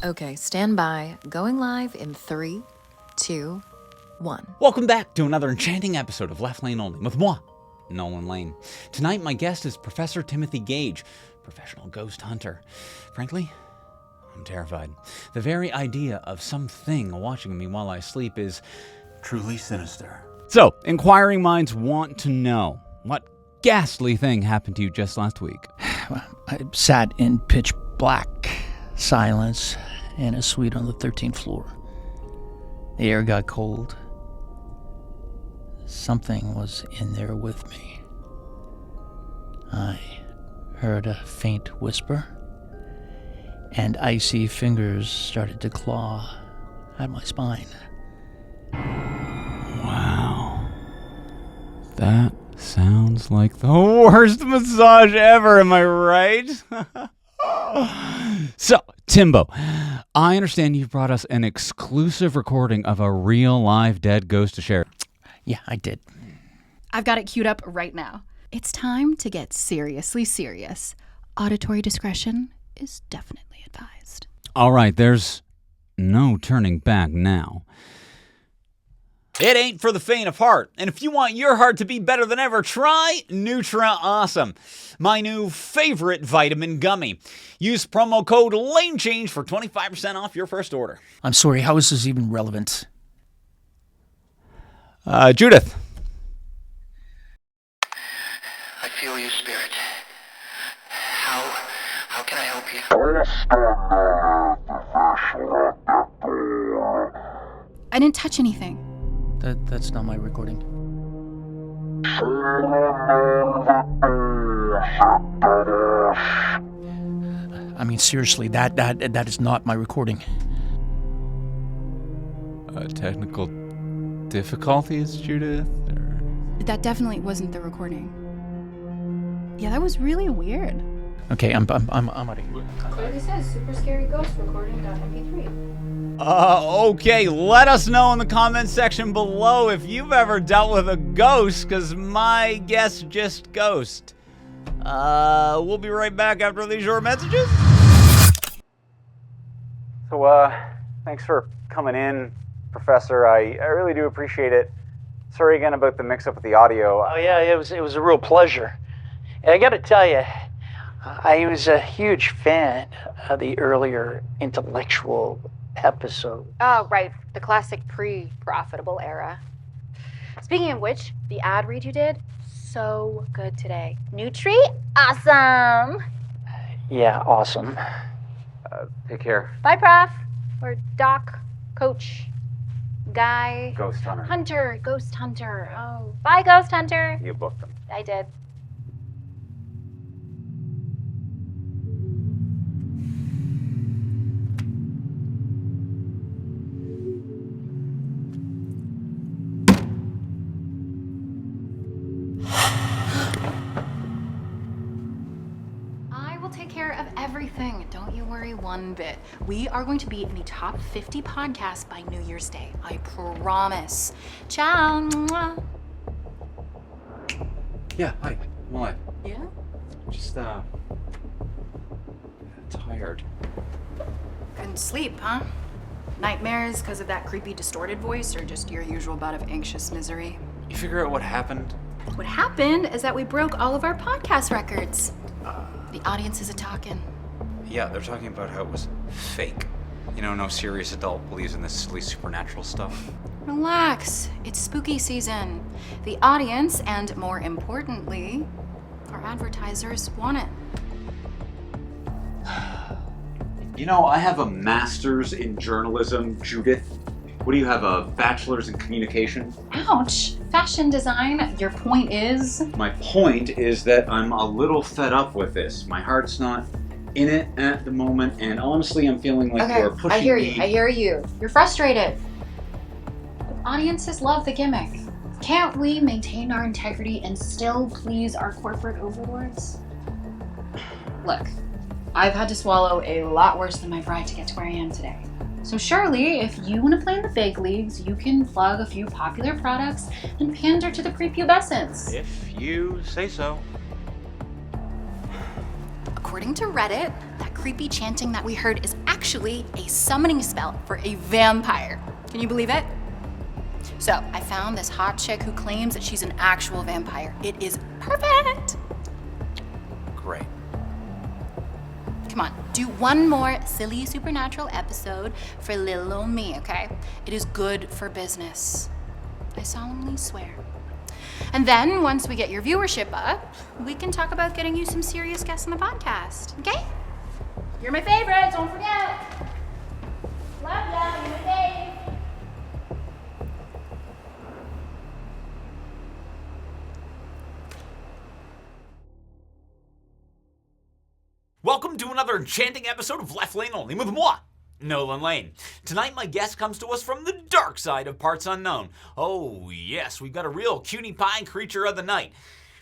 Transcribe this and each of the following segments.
Okay, stand by. Going live in 3, 2, 1. Welcome back to another enchanting episode of Left Lane Only with moi, Nolan Lane. Tonight, my guest is Professor Timothy Gage, professional ghost hunter. Frankly, I'm terrified. The very idea of something watching me while I sleep is truly sinister. So, inquiring minds want to know, what ghastly thing happened to you just last week? I sat in pitch black silence in a suite on the 13th floor. The air got cold. Something was in there with me. I heard a faint whisper, and icy fingers started to claw at my spine. Wow. That sounds like the worst massage ever, am I right? So, Timbo, I understand you brought us an exclusive recording of a real live dead ghost to share. Yeah, I did. I've got it queued up right now. It's time to get seriously serious. Auditory discretion is definitely advised. All right, there's no turning back now. It ain't for the faint of heart. And if you want your heart to be better than ever, try Nutra Awesome, my new favorite vitamin gummy. Use promo code LANECHANGE for 25% off your first order. I'm sorry, how is this even relevant? Judith. I feel you, Spirit. How can I help you? I didn't touch anything. That's not my recording. I mean, seriously, that is not my recording. Technical difficulties, Judith? Or... That definitely wasn't the recording. Yeah, that was really weird. Okay, I'm out of here. Clearly says super scary ghost recording.mp3. Okay, let us know in the comments section below if you've ever dealt with a ghost, because my guess just ghost. We'll be right back after these short messages. So, thanks for coming in, Professor. I really do appreciate it. Sorry again about the mix-up with the audio. Oh yeah, it was a real pleasure. And I gotta tell you, I was a huge fan of the earlier intellectual episode. Oh, right. The classic pre-profitable era. Speaking of which, the ad read you did, so good today. Nutri Awesome. Yeah, awesome. Take care. Bye, Prof. Or Doc, Coach, Guy. Ghost Hunter. Hunter, Ghost Hunter. Oh, bye, Ghost Hunter. You booked them. I did. Everything. Don't you worry one bit. We are going to be in the top 50 podcasts by New Year's Day. I promise. Ciao. Mwah. Yeah, hi. I'm alive. Yeah? Just, tired. Couldn't sleep, huh? Nightmares because of that creepy distorted voice, or just your usual bout of anxious misery? You figure out what happened? What happened is that we broke all of our podcast records. The audience is a-talking. Yeah, they're talking about how it was fake. You know, no serious adult believes in this silly supernatural stuff. Relax. It's spooky season. The audience, and more importantly, our advertisers want it. You know, I have a master's in journalism, Judith. What do you have, a bachelor's in communication? Ouch. Fashion design, your point is? My point is that I'm a little fed up with this. My heart's not in it at the moment, and honestly, I'm feeling like you're pushing me. I hear you. You're frustrated. But audiences love the gimmick. Can't we maintain our integrity and still please our corporate overlords? Look, I've had to swallow a lot worse than my pride to get to where I am today. So surely, if you want to play in the big leagues, you can plug a few popular products and pander to the prepubescents. If you say so. according to Reddit, that creepy chanting that we heard is actually a summoning spell for a vampire. Can you believe it? So I found this hot chick who claims that she's an actual vampire. It is perfect. Great. Come on, do one more silly supernatural episode for little old me, okay? It is good for business. I solemnly swear. And then, once we get your viewership up, we can talk about getting you some serious guests on the podcast, okay? You're my favorite, don't forget. Love ya, you're my fave. Welcome to another enchanting episode of Left Lane Only with moi, Nolan Lane. Tonight my guest comes to us from the dark side of Parts Unknown. Oh yes, we've got a real cutie pie creature of the night.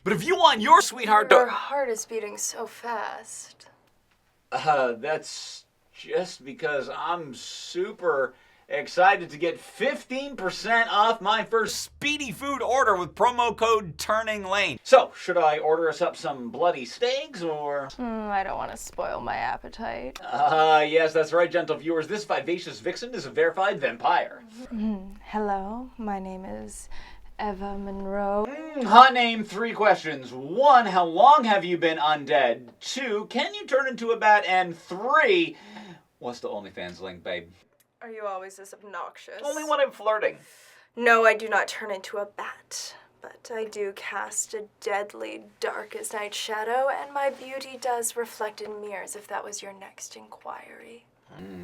But if you want your sweetheart Your to... heart is beating so fast. That's just because I'm super excited to get 15% off my first Speedy Food order with promo code TurningLane. So, should I order us up some bloody steaks, or...? I don't want to spoil my appetite. Yes, that's right, gentle viewers. This vivacious vixen is a verified vampire. Hello, my name is Eva Monroe. Hot name, 3 questions. 1, how long have you been undead? 2, can you turn into a bat? And 3, what's the OnlyFans link, babe? Are you always this obnoxious? Only when I'm flirting. No, I do not turn into a bat, but I do cast a deadly, dark as night shadow, and my beauty does reflect in mirrors, if that was your next inquiry.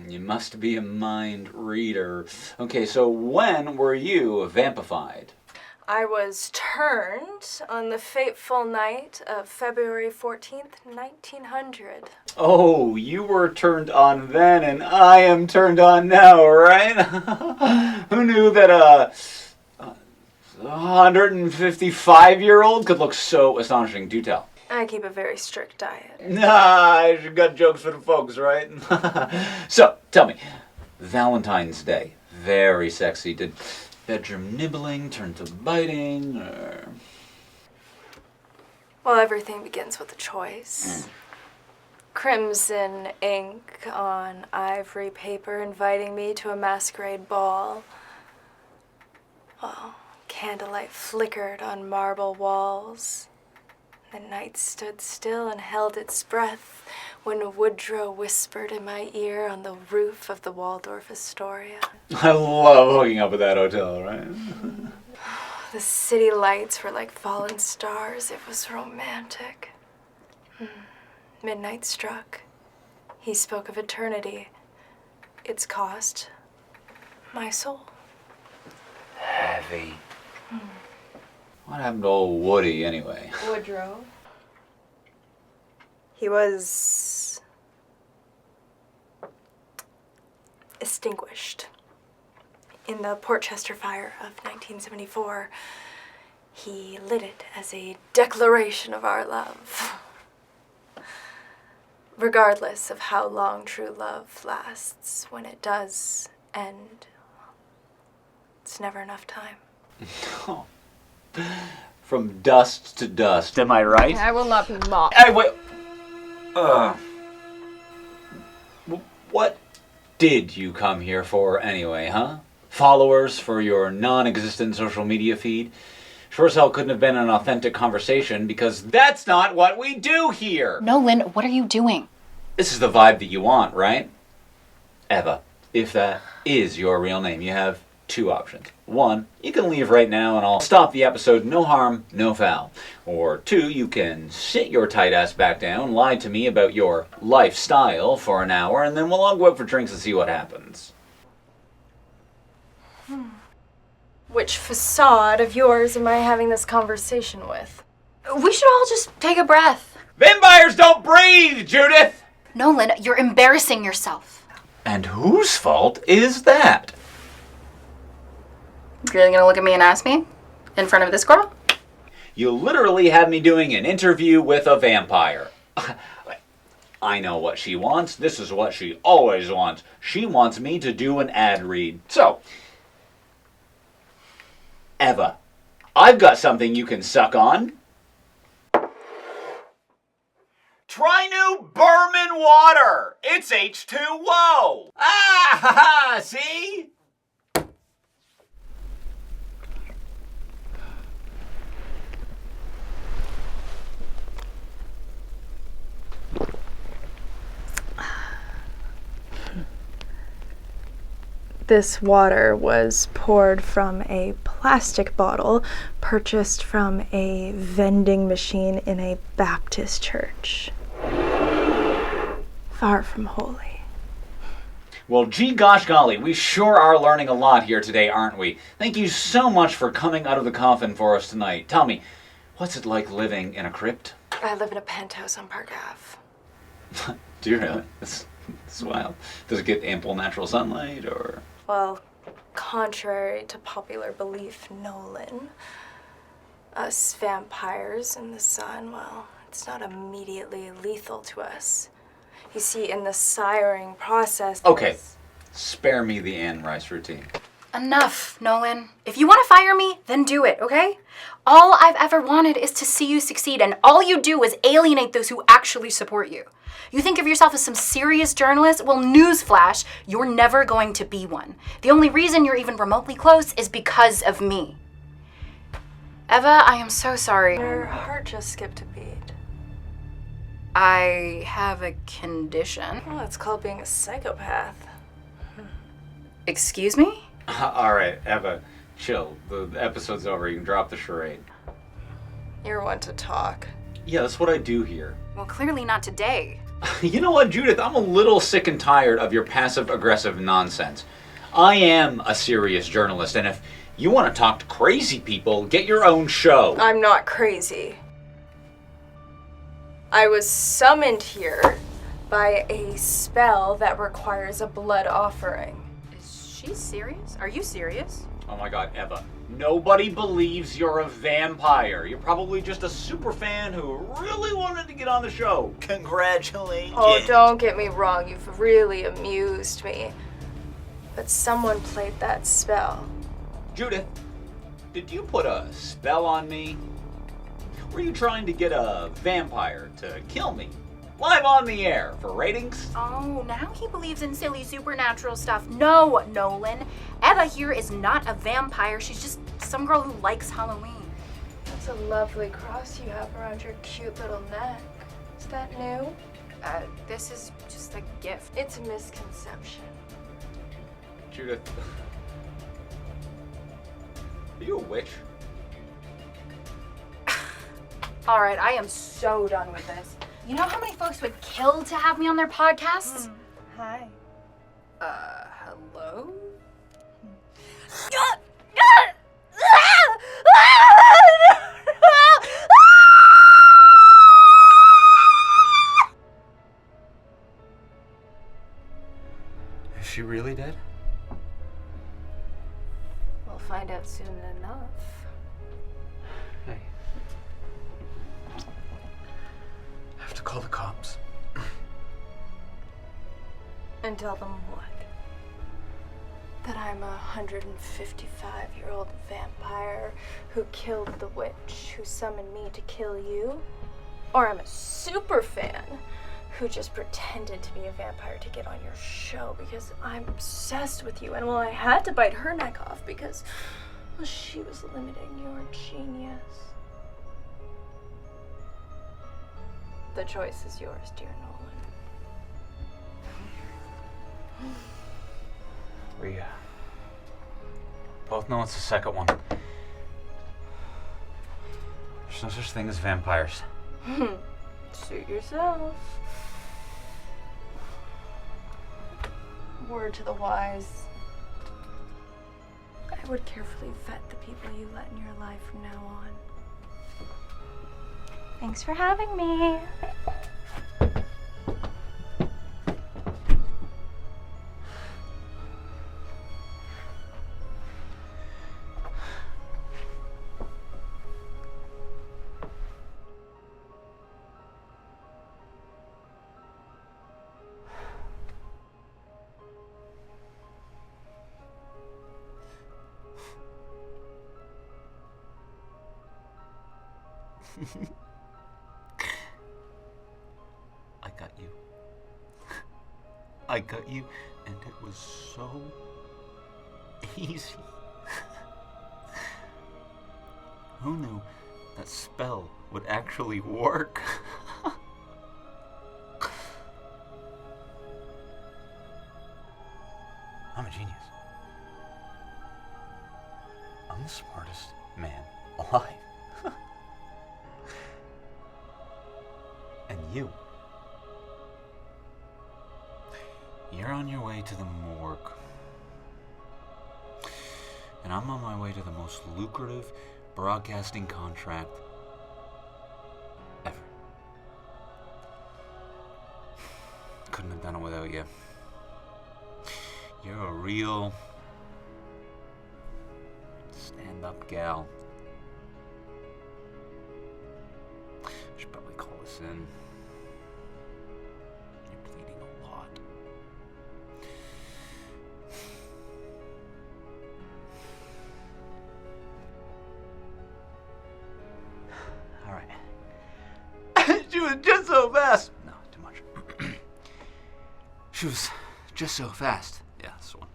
You must be a mind reader. Okay, so when were you vampified? I was turned on the fateful night of February 14th, 1900. Oh, you were turned on then, and I am turned on now, right? Who knew that a 155-year-old could look so astonishing? Do tell. I keep a very strict diet. Nah, you got jokes for the folks, right? So, tell me, Valentine's Day, very sexy. Did bedroom nibbling turn to biting, or...? Well, everything begins with a choice. Crimson ink on ivory paper inviting me to a masquerade ball. Well, candlelight flickered on marble walls. The night stood still and held its breath when Woodrow whispered in my ear on the roof of the Waldorf Astoria. I love hooking up at that hotel, right? The city lights were like fallen stars. It was romantic. Midnight struck. He spoke of eternity. Its cost, my soul. Heavy. What happened to old Woody, anyway? Woodrow. He was extinguished in the Portchester fire of 1974. He lit it as a declaration of our love. Regardless of how long true love lasts, when it does end, it's never enough time. From dust to dust, am I right? I will not be mocked. Hey, wait. What did you come here for anyway, huh? Followers for your non-existent social media feed? Sure as hell couldn't have been an authentic conversation, because that's not what we do here! Nolan, what are you doing? This is the vibe that you want, right? Eva, if that is your real name, you have 2 options. 1, you can leave right now and I'll stop the episode, no harm, no foul. Or 2, you can sit your tight ass back down, lie to me about your lifestyle for an hour, and then we'll all go out for drinks and see what happens. Which facade of yours am I having this conversation with? We should all just take a breath. Vampires don't breathe, Judith! Nolan, you're embarrassing yourself. And whose fault is that? Really gonna look at me and ask me? In front of this girl? You literally had me doing an interview with a vampire. I know what she wants. This is what she always wants. She wants me to do an ad read. So, Eva, I've got something you can suck on. Try new Berman water. It's H2O. Ah, ha, ha, see? This water was poured from a plastic bottle purchased from a vending machine in a Baptist church. Far from holy. Well, gee gosh golly, we sure are learning a lot here today, aren't we? Thank you so much for coming out of the coffin for us tonight. Tell me, what's it like living in a crypt? I live in a penthouse on Park Ave. Do you really? That's wild. Does it get ample natural sunlight, or...? Well, contrary to popular belief, Nolan, us vampires in the sun, well, it's not immediately lethal to us. You see, in the siring process... Okay, spare me the Anne Rice routine. Enough, Nolan. If you want to fire me, then do it, okay? All I've ever wanted is to see you succeed, and all you do is alienate those who actually support you. You think of yourself as some serious journalist? Well, newsflash, you're never going to be one. The only reason you're even remotely close is because of me. Eva, I am so sorry. Your heart just skipped a beat. I have a condition. Well, it's called being a psychopath. Excuse me? All right, Eva, chill. The episode's over. You can drop the charade. You're one to talk. Yeah, that's what I do here. Well, clearly not today. You know what, Judith? I'm a little sick and tired of your passive-aggressive nonsense. I am a serious journalist, and if you want to talk to crazy people, get your own show. I'm not crazy. I was summoned here by a spell that requires a blood offering. Is she serious? Are you serious? Oh my god, Eva. Nobody believes you're a vampire. You're probably just a super fan who really wanted to get on the show. Congratulations. Oh, don't get me wrong, you've really amused me. But someone played that spell. Judith, did you put a spell on me? Were you trying to get a vampire to kill me? Live on the air for ratings? Oh, now he believes in silly supernatural stuff. No, Nolan. Eva here is not a vampire. She's just some girl who likes Halloween. That's a lovely cross you have around your cute little neck. Is that new? This is just a gift. It's a misconception. Judith, are you a witch? All right, I am so done with this. You know how many folks would kill to have me on their podcasts? Hi. Hello? Is she really dead? We'll find out soon enough. Hey. I have to call the cops. And tell them what? That I'm a 155-year-old vampire who killed the witch who summoned me to kill you? Or I'm a super fan who just pretended to be a vampire to get on your show because I'm obsessed with you, and well, I had to bite her neck off because, well, she was limiting your genius. The choice is yours, dear Nolan. We both know it's the second one. There's no such thing as vampires. Suit yourself. Word to the wise. I would carefully vet the people you let in your life from now on. Thanks for having me. I got you, and it was so easy. Who knew that spell would actually work? I'm a genius. I'm the smartest man alive. And you? You're on your way to the morgue. And I'm on my way to the most lucrative broadcasting contract ever. Couldn't have done it without you. You're a real stand-up gal. Should probably call this in. You're bleeding a lot. All right. She was just so fast. No, too much. She was just so fast. Yeah, this one.